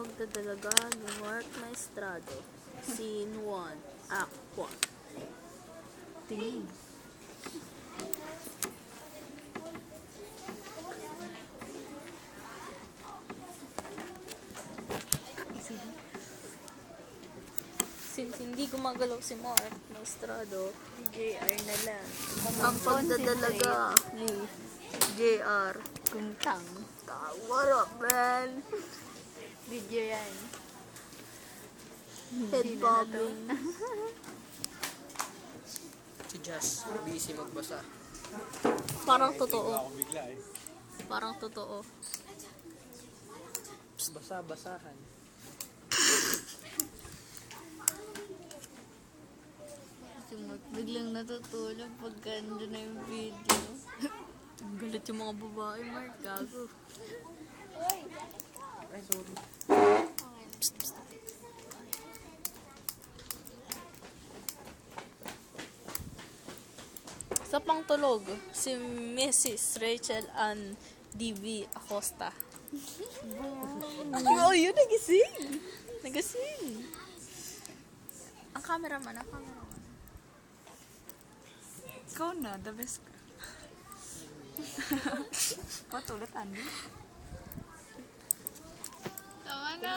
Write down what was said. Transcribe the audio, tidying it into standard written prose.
pagdadalaga ni Mark Maestrado. Scene 1, Act 1. Tingin. Since hindi gumagalaw si Mark Maestrado, JR na lang. Ang pagdadalaga ni JR. Kuntang. What up, man? Video yan. Head bobbing. Si Jazz, busy magbasa. Parang totoo. Parang totoo. Basa-basahan. Biglang natutulog pagka andun na yung video. Ang galit yung mga babae, Mark. Gago. Ay, sorry. Sa pangtulog, si Mrs. Rachel Ann D.V. Acosta. Oh, yun, nagising. Nagising. Ang cameraman. Ikaw na, the best ka. Patulot, Andy. Tama na.